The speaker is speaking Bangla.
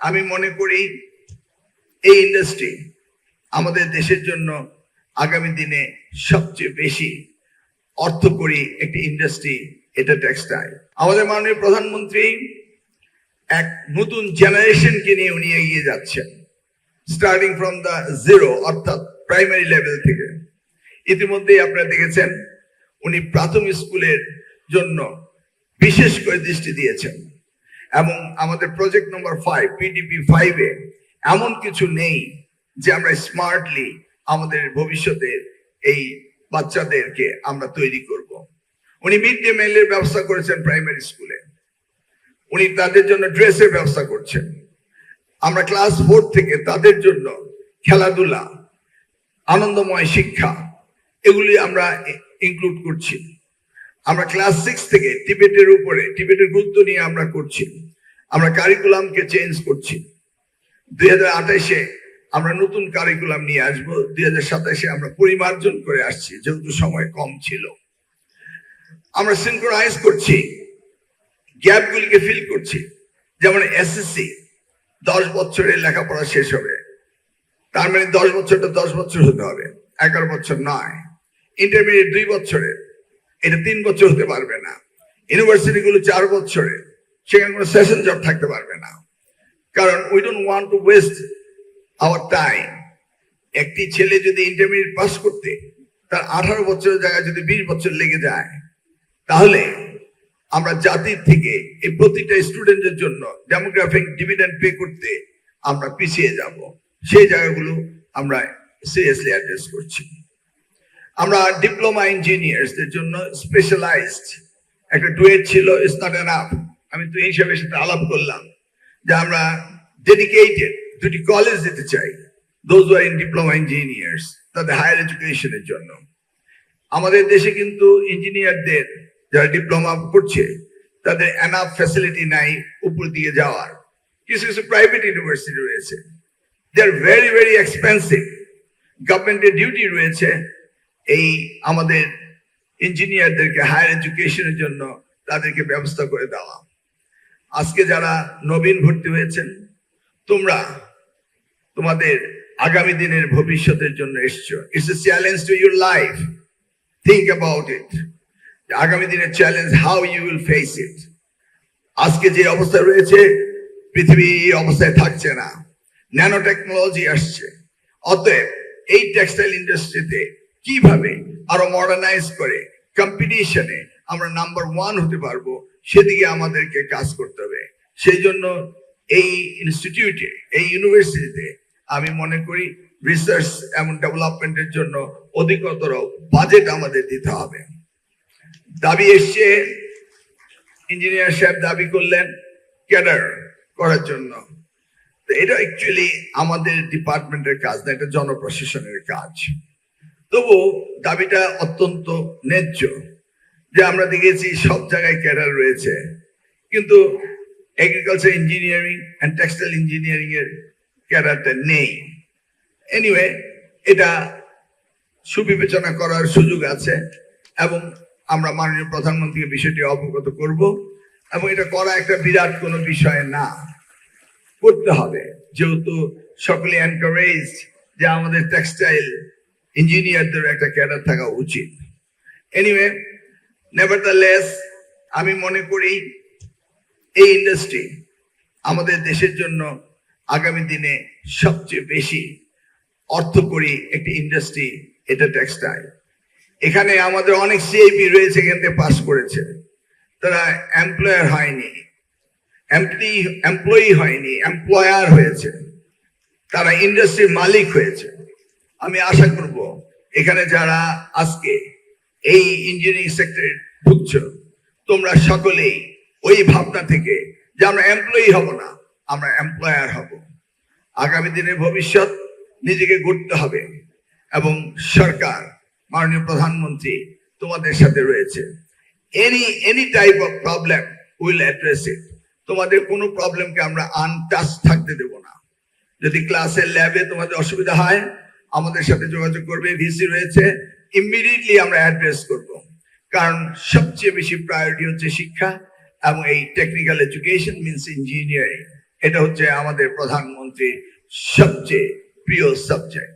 আমি মনে করি এই ইন্ডাস্ট্রি আমাদের দেশের জন্য আগামী দিনে সবচেয়ে বেশি অর্থকরী একটি ইন্ডাস্ট্রি, এটা টেক্সটাইল। আমাদের মাননীয় প্রধানমন্ত্রী এক নতুন জেনারেশনকে নিয়ে উনি এগিয়ে যাচ্ছেন, স্টার্টিং ফ্রম দ্য জিরো, অর্থাৎ প্রাইমারি লেভেল থেকে। ইতিমধ্যেই আপনারা দেখেছেন উনি প্রাথমিক স্কুলের জন্য বিশেষ করে দৃষ্টি দিয়েছেন, এবং আমাদের প্রজেক্ট নম্বর 5 পিডিপি 5-এ এমন কিছু নেই যে আমরা স্মার্টলি আমাদের ভবিষ্যতের এই বাচ্চাদেরকে আমরা তৈরি করব। উনি মিড ডে মিলের ব্যবস্থা করেছেন প্রাইমারি স্কুলে, উনি তাদের জন্য ড্রেসের ব্যবস্থা করছেন। আমরা ক্লাস 4 থেকে তাদের জন্য খেলাধুলা, আনন্দময় শিক্ষা, এগুলি আমরা ইনক্লুড করছি। আমরা ক্লাস 6 থেকে টিবেটের গুরুত্ব নিয়ে আমরা করছি। আমরা কারিকুলামকে চেঞ্জ করছি। 2028-এ আমরা নতুন কারিকুলাম নিয়ে আসবো। 2027-এ আমরা পরিমার্জন করে আসছি, যেহেতু সময় কম ছিল। আমরা সিনক্রোনাইজ করছি, গ্যাপগুলিকে ফিল করছি। যেমন এসএসসি 10 বছরের লেখাপড়া শেষ হবে, তার মানে 10 বছরটা 10 বছর হতে হবে, 11 বছর নয়। ইন্টারমিডিয়েট 2 বছরের, এটা 3 বছর হতে পারবে না। ইউনিভার্সিটি গুলো 4 বছরের, সেখানে কোনো সেশন জব থাকতে পারবে না, কারণ we don't want to waste our time. একটি ছেলে যদি ইন্টারমিডিয়েট পাস করতে তার 18 বছরের জায়গায় যদি 20 বছর লেগে যায়, তাহলে আমরা জাতির থেকে এই প্রতিটা স্টুডেন্টের জন্য ডেমোগ্রাফিক ডিভিডেন্ড পে করতে আমরা পিছিয়ে যাব। সেই জায়গাগুলো আমরা সিরিয়াসলি অ্যাড্রেস করছি। আমরা ডিপ্লোমা ইঞ্জিনিয়ারদের জন্য স্পেশালাইজড একটা ডুয়েট ছিল, ইটস নট এনাফ। আমি তো এই হিসাবে সাথে আলাপ করলাম যে আমরা ডেডিকেটেড 2টি কলেজ দিতে চাই, those who are in diploma engineers, তাদের হায়ার এডুকেশনের জন্য। আমাদের দেশে কিন্তু ইঞ্জিনিয়ারদের যারা ডিপ্লোমা করছে তাদের এনাফ ফ্যাসিলিটি নাই উপর দিকে যাওয়ার। কিছু কিছু প্রাইভেট ইউনিভার্সিটি রয়েছে, দে আর ভেরি ভেরি এক্সপেন্সিভ। গভর্নমেন্টের ডিউটি রয়েছে এই আমাদের ইঞ্জিনিয়ারদেরকে হায়ার এডুকেশনের জন্য তাদেরকে ব্যবস্থা করে দেওয়া। আজকে যারা নবীন ভর্তি হয়েছেন, তোমরা তোমাদের আগামী দিনের ভবিষ্যতের জন্য এসছো। It's a challenge to your life, think about it. আগামী দিনের challenge, how you will face it. আজকে যে অবস্থা রয়েছে, পৃথিবী এই অবস্থায় থাকছে না, ন্যানো টেকনোলজি আসছে। অতএব এই টেক্সটাইল ইন্ডাস্ট্রিতে কিভাবে আরো মডার্নাইজ করে কম্পিটিশনে আমরা নাম্বার 1 হতে পারবো, সেদিকে আমাদেরকে কাজ করতে হবে। সেই জন্য এই ইনস্টিটিউটে, এই ইউনিভার্সিটিতে আমি মনে করি রিসার্চ এবং ডেভেলপমেন্টের জন্য অধিকতর বাজেট আমাদের দিতে হবে। দাবি এসছে, ইঞ্জিনিয়ার সাহেব দাবি করলেন ক্যাডার করার জন্য। এটা অ্যাকচুয়ালি আমাদের ডিপার্টমেন্টের কাজ না, এটা জনপ্রশাসনের কাজ। তবু দাবিটা অত্যন্ত ন্যায্য যে আমরা দেখেছি সব জায়গায় ক্যাডার রয়েছে, কিন্তু agriculture engineering and textile engineering এর ক্যাডারটা নেই। এনিওয়ে, এটা সুবিবেচনা করার সুযোগ আছে এবং আমরা মাননীয় প্রধানমন্ত্রীকে বিষয়টি অবগত করব, এবং এটা করা একটা বিরাট কোনো বিষয় না, করতে হবে, যেহেতু সকলে এনকারেজ যে আমাদের টেক্সটাইল ইঞ্জিনিয়ারদের একটা ক্যাডার থাকা উচিত। এনিওয়ে, নেভারদালেস, আমি মনে করি এই ইন্ডাস্ট্রি আমাদের দেশের জন্য আগামী দিনে সবচেয়ে বেশি অর্থকরী একটি ইন্ডাস্ট্রি, এটা টেক্সটাইল। এখানে আমাদের অনেক সিআইপি রয়েছে, এখান থেকে পাস করেছে, তারা এমপ্লয়ার হয়নি, এমপ্লয়ি হয়নি, এমপ্লয়ার হয়েছে, তারা ইন্ডাস্ট্রির মালিক হয়েছে। আমি আশা করব এখানে যারা আজকে এই ইঞ্জিনিয়ারিং সেক্টরে ঢুকছো, তোমরা সকলেই ওই ভাবনা থেকে যে আমরা এমপ্লয়ি হব না, আমরা এমপ্লয়ার হব। আগামী দিনের ভবিষ্যৎ নিজেকে গড়তে হবে, এবং সরকার, মাননীয় প্রধানমন্ত্রী তোমাদের সাথে রয়েছে। Any type of problem will address ইট। তোমাদের কোনো প্রবলেমকে আমরা আনটাচ থাকতে দেব না। যদি ক্লাসের ল্যাবে তোমাদের অসুবিধা হয়, আমাদের সাথে যোগাযোগ করবে, ভিসি রয়েছে, ইমিডিয়েটলি আমরা অ্যাড্রেস করব। কারণ সবচেয়ে বেশি প্রায়োরিটি হচ্ছে শিক্ষা, এবং এই টেকনিক্যাল এডুকেশন মিন্স ইঞ্জিনিয়ারিং। এটা হচ্ছে আমাদের প্রধানমন্ত্রীর সবচেয়ে প্রিয় সাবজেক্ট।